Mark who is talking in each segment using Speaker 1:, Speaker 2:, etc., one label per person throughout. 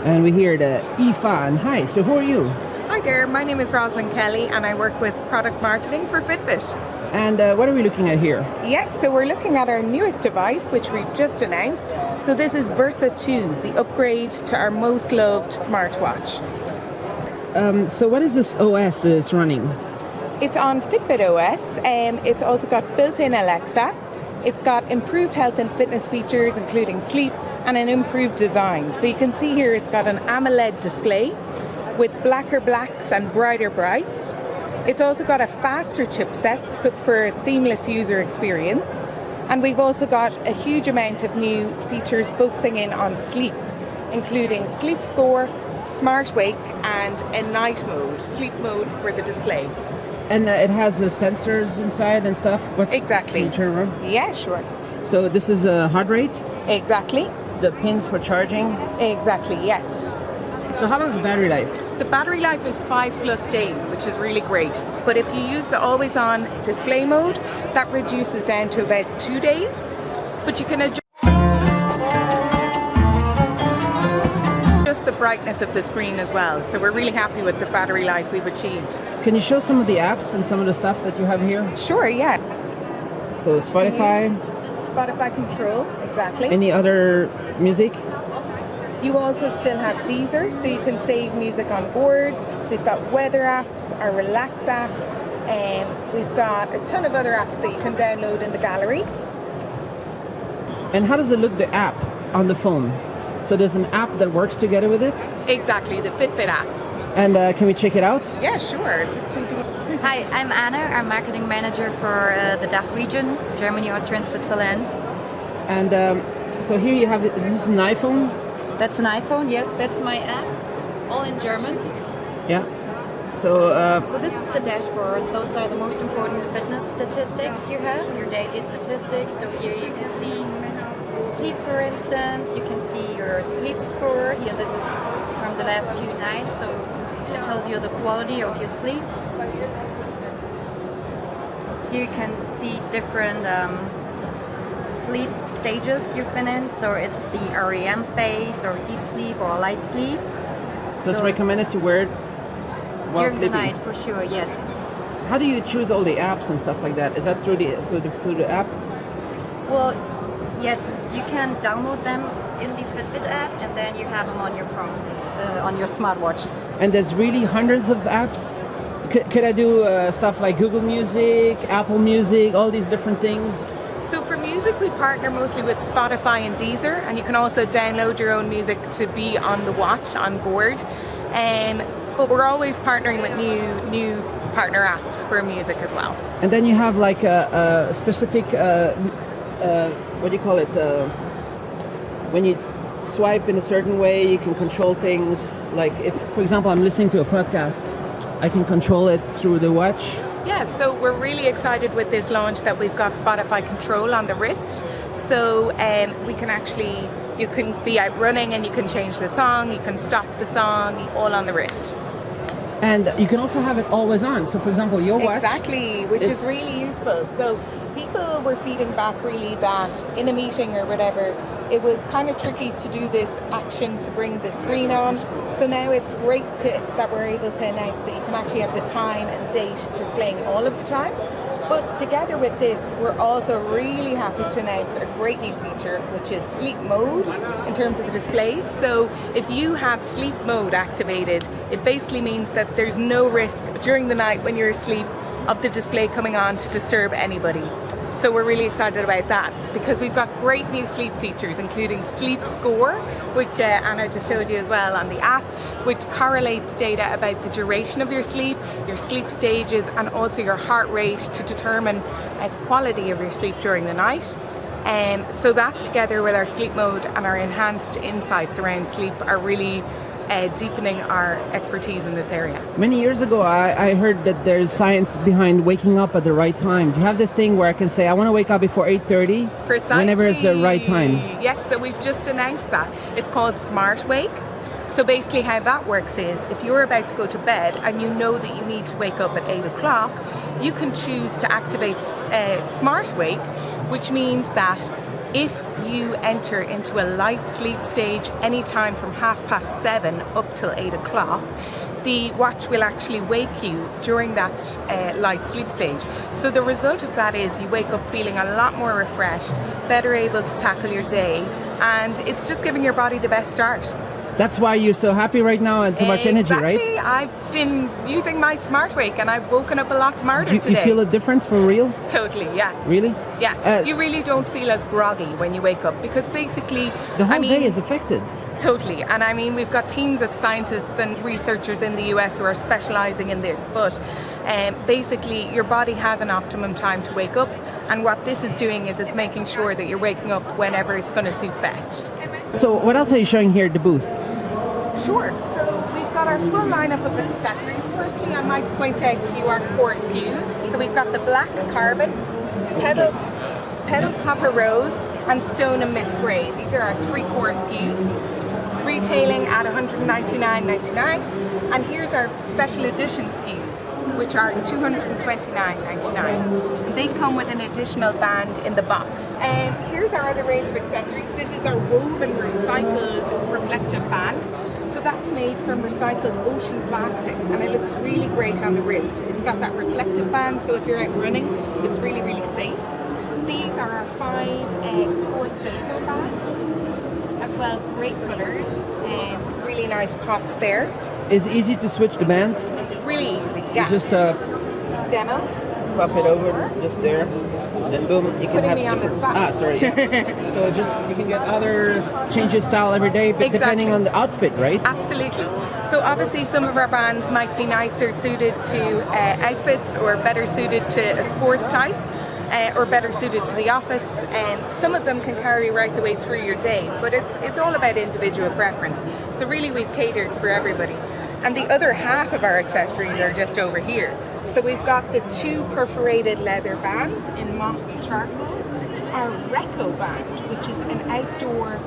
Speaker 1: And we're here at IFA. And hi, so who are you?
Speaker 2: Hi there, my name is Rosalind Kelly and I work with product marketing for Fitbit.
Speaker 1: And what are we looking at here?
Speaker 2: Yeah, so we're looking at our newest device, which we've just announced. So this is Versa 2, the upgrade to our most loved smartwatch.
Speaker 1: So what is this OS that it's running?
Speaker 2: It's on Fitbit OS. It's also got built-in Alexa. It's got improved health and fitness features, including sleep, and an improved design. So you can see here it's got an AMOLED display with blacker blacks and brighter brights. It's also got a faster chipset for a seamless user experience. And we've also got a huge amount of new features focusing in on sleep, including sleep score, smart wake, and a night mode, sleep mode for the display.
Speaker 1: And it has the sensors inside and stuff?
Speaker 2: Exactly.
Speaker 1: Can you turn around?
Speaker 2: Yeah, sure.
Speaker 1: So this is a heart rate?
Speaker 2: Exactly.
Speaker 1: The pins for charging?
Speaker 2: Exactly, yes.
Speaker 1: So how long is the battery life?
Speaker 2: The battery life is 5+ days, which is really great. But if you use the always on display mode, that reduces down to about 2 days. But you can adjust the brightness of the screen as well. So we're really happy with the battery life we've achieved.
Speaker 1: Can you show some of the apps and some of the stuff that you have here?
Speaker 2: Sure, yeah.
Speaker 1: So Spotify?
Speaker 2: Spotify Control, exactly.
Speaker 1: Any other music?
Speaker 2: You also still have Deezer, so you can save music on board. We've got weather apps, our Relax app, and we've got a ton of other apps that you can download in the gallery.
Speaker 1: And how does it look, the app on the phone? So there's an app that works together with it?
Speaker 2: Exactly, the Fitbit app.
Speaker 1: And can we check it out?
Speaker 2: Yeah, sure.
Speaker 3: Hi, I'm Anna. I'm marketing manager for the DACH region, Germany, Austria, and Switzerland.
Speaker 1: And so here you have, this is an iPhone?
Speaker 3: That's an iPhone, yes, that's my app, all in German.
Speaker 1: Yeah. So
Speaker 3: So this is the dashboard. Those are the most important fitness statistics you have, your daily statistics. So here you can see sleep, for instance. You can see your sleep score. Here, this is from the last 2 nights, so it tells you the quality of your sleep. Here you can see different sleep stages you've been in. So it's the REM phase, or deep sleep, or light sleep.
Speaker 1: so it's recommended to wear it while
Speaker 3: During
Speaker 1: sleeping?
Speaker 3: the night, for sure, yes.
Speaker 1: How do you choose all the apps and stuff like that? Is that through the app?
Speaker 3: Well, yes, you can download them in the Fitbit app, and then you have them on your phone, on your smartwatch.
Speaker 1: And there's really hundreds of apps? Could I do stuff like Google Music, Apple Music, all these different things?
Speaker 2: So for music, we partner mostly with Spotify and Deezer, and you can also download your own music to be on the watch, on board. But we're always partnering with new partner apps for music as well.
Speaker 1: And then you have like a specific, what do you call it? When you swipe in a certain way, you can control things. Like if, for example, I'm listening to a podcast, I can control it through the watch.
Speaker 2: Yeah, so we're really excited with this launch that we've got Spotify Control on the wrist. So we can actually, you can be out running and you can change the song, you can stop the song, all on the wrist.
Speaker 1: And you can also have it always on. So for example, your watch.
Speaker 2: Exactly, which is really useful. So people were feeding back really that in a meeting or whatever, it was kind of tricky to do this action to bring the screen on. So now it's great that we're able to announce that you can actually have the time and date displaying all of the time. But together with this, we're also really happy to announce a great new feature, which is sleep mode in terms of the displays. So if you have sleep mode activated, it basically means that there's no risk during the night when you're asleep of the display coming on to disturb anybody. So we're really excited about that because we've got great new sleep features, including sleep score, which Anna just showed you as well on the app, which correlates data about the duration of your sleep stages, and also your heart rate to determine quality of your sleep during the night. So that, together with our sleep mode and our enhanced insights around sleep, are really deepening our expertise in this area.
Speaker 1: Many years ago, I heard that there's science behind waking up at the right time. Do you have this thing where I can say, I want to wake up before 8:30?
Speaker 2: Precisely.
Speaker 1: Whenever is the right time?
Speaker 2: Yes, so we've just announced that. It's called Smart Wake. So basically how that works is, if you're about to go to bed and you know that you need to wake up at 8 o'clock, you can choose to activate Smart Wake, which means that if you enter into a light sleep stage anytime from 7:30 up till 8 o'clock, the watch will actually wake you during that light sleep stage. So the result of that is you wake up feeling a lot more refreshed, better able to tackle your day, and it's just giving your body the best start.
Speaker 1: That's why you're so happy right now and so much energy, right?
Speaker 2: Exactly. I've been using my smart wake and I've woken up a lot smarter today.
Speaker 1: You feel a difference for real?
Speaker 2: Totally, yeah.
Speaker 1: Really?
Speaker 2: Yeah. You really don't feel as groggy when you wake up, because basically
Speaker 1: the whole day is affected.
Speaker 2: Totally. And I mean, we've got teams of scientists and researchers in the US who are specializing in this, but basically your body has an optimum time to wake up, and what this is doing is it's making sure that you're waking up whenever it's going to suit best.
Speaker 1: So what else are you showing here at the booth?
Speaker 2: Sure. So we've got our full lineup of accessories. Firstly, I might point out to you our core SKUs. So we've got the black carbon, pedal copper rose, and stone and mist grey. These are our 3 core SKUs, retailing at $199.99. And here's our special edition SKUs, which are $229.99. They come with an additional band in the box. And here's our other range of accessories. This is our woven recycled reflective band. So that's made from recycled ocean plastic, and it looks really great on the wrist. It's got that reflective band, so if you're out running, it's really, really safe. These are our 5 sports silicone bands, as well. Great colours and really nice pops there.
Speaker 1: Is it easy to switch the bands?
Speaker 2: Really easy, yeah.
Speaker 1: You just
Speaker 2: demo.
Speaker 1: Pop it over, just there, and boom, you can
Speaker 2: Putting
Speaker 1: have
Speaker 2: me on the spot.
Speaker 1: sorry. Yeah. So just you can get other changes style every day, but depending on the outfit, right?
Speaker 2: Absolutely. So obviously some of our bands might be nicer suited to outfits, or better suited to a sports type, or better suited to the office. And some of them can carry right the way through your day, but it's all about individual preference. So really we've catered for everybody. And the other half of our accessories are just over here. So we've got the 2 perforated leather bands in moss and charcoal, our Reco band, which is an outdoor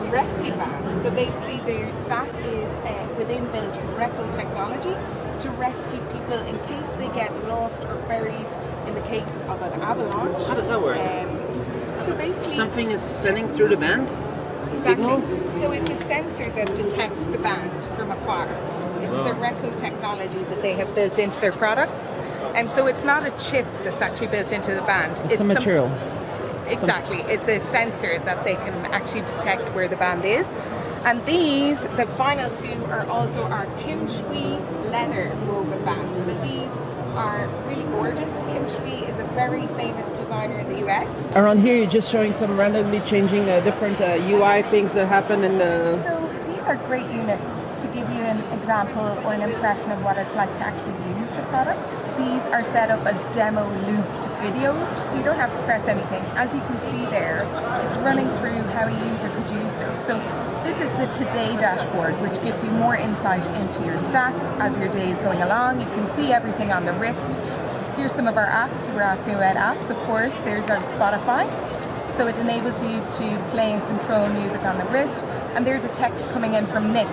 Speaker 2: rescue band. So basically that is with inbuilt Reco technology to rescue people in case they get lost or buried in the case of an avalanche.
Speaker 1: How does that work?
Speaker 2: So basically
Speaker 1: something is sending through the band? Signal?
Speaker 2: So it's a sensor that detects the band from afar. It's the Reco technology that they have built into their products. And so it's not a chip that's actually built into the band.
Speaker 1: It's some material.
Speaker 2: Exactly. It's a sensor that they can actually detect where the band is. And these, the final 2, are also our Kim Shui leather woven bands. So these are really gorgeous. Kim Shui is a very famous designer in the US.
Speaker 1: Around here, you're just showing some randomly changing different UI things that happen in the...
Speaker 2: So these are great units to give you an example or an impression of what it's like to actually use the product. These are set up as demo looped videos, so you don't have to press anything. As you can see there, it's running through how a user could use this. So this is the Today dashboard, which gives you more insight into your stats as your day is going along. You can see everything on the wrist. Here's some of our apps. You were asking about apps, of course. There's our Spotify. So it enables you to play and control music on the wrist. And there's a text coming in from Nick.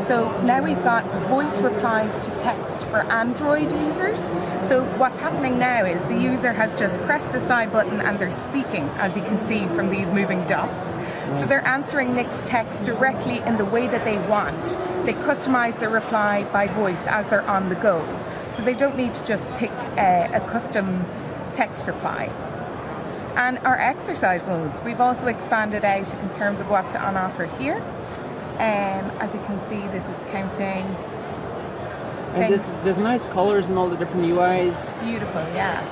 Speaker 2: So now we've got voice replies to text for Android users. So what's happening now is the user has just pressed the side button and they're speaking, as you can see from these moving dots. So they're answering Nick's text directly in the way that they want. They customize their reply by voice as they're on the go. So they don't need to just pick a custom text reply. And our exercise modes, we've also expanded out in terms of what's on offer here. As you can see, this is counting.
Speaker 1: And there's nice colors and all the different UIs.
Speaker 2: Beautiful, yeah.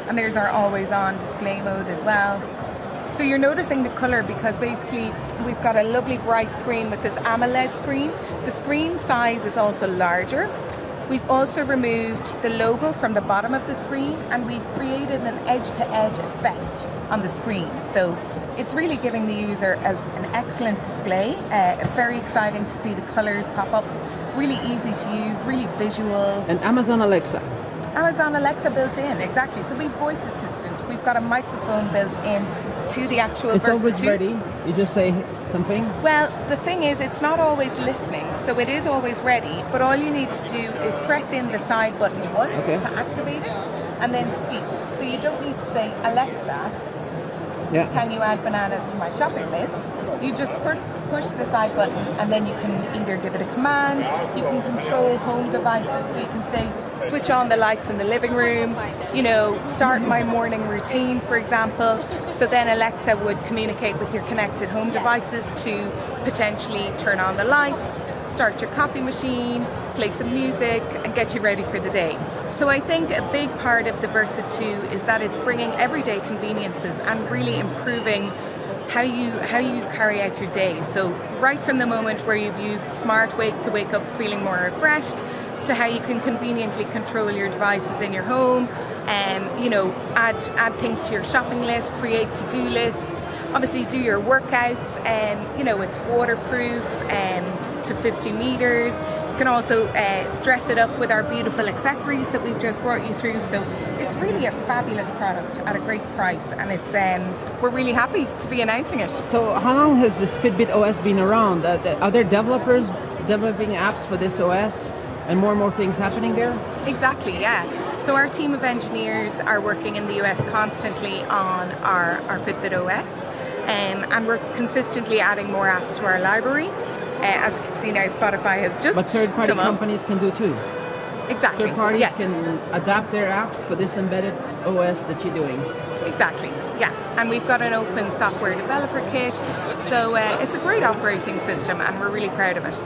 Speaker 2: And there's our always on display mode as well. So you're noticing the color because basically we've got a lovely bright screen with this AMOLED screen. The screen size is also larger. We've also removed the logo from the bottom of the screen, and we've created an edge-to-edge effect on the screen. So it's really giving the user an excellent display. Very exciting to see the colors pop up. Really easy to use, really visual.
Speaker 1: And Amazon Alexa.
Speaker 2: Amazon Alexa built in, exactly. So we have voice assistant. We've got a microphone built in to the actual
Speaker 1: It's
Speaker 2: Versa
Speaker 1: always
Speaker 2: 2.
Speaker 1: ready. You just say something.
Speaker 2: Well, the thing is, it's not always listening, so it is always ready, but all you need to do is press in the side button once to activate it, and then speak. So you don't need to say, Alexa,
Speaker 1: Yeah.
Speaker 2: Can you add bananas to my shopping list? You just push the side button, and then you can either give it a command, you can control home devices, so you can say, switch on the lights in the living room, start my morning routine, for example. So then Alexa would communicate with your connected home devices to potentially turn on the lights, start your coffee machine, play some music, and get you ready for the day. So I think a big part of the Versa 2 is that it's bringing everyday conveniences and really improving how you carry out your day. So right from the moment where you've used Smart Wake to wake up feeling more refreshed, to how you can conveniently control your devices in your home, and add things to your shopping list, create to-do lists, obviously do your workouts, and it's waterproof to 50 meters. You can also dress it up with our beautiful accessories that we've just brought you through. So it's really a fabulous product at a great price, and it's we're really happy to be announcing it.
Speaker 1: So how long has this Fitbit OS been around? Are there developers developing apps for this OS and more things happening there?
Speaker 2: Exactly, yeah. So our team of engineers are working in the US constantly on our Fitbit OS, and we're consistently adding more apps to our library. As you can see now, Spotify has just
Speaker 1: But third-party companies can do too.
Speaker 2: Exactly.
Speaker 1: Third parties
Speaker 2: yes.
Speaker 1: can adapt their apps for this embedded OS that you're doing.
Speaker 2: Exactly, yeah. And we've got an open software developer kit, so it's a great operating system, and we're really proud of it.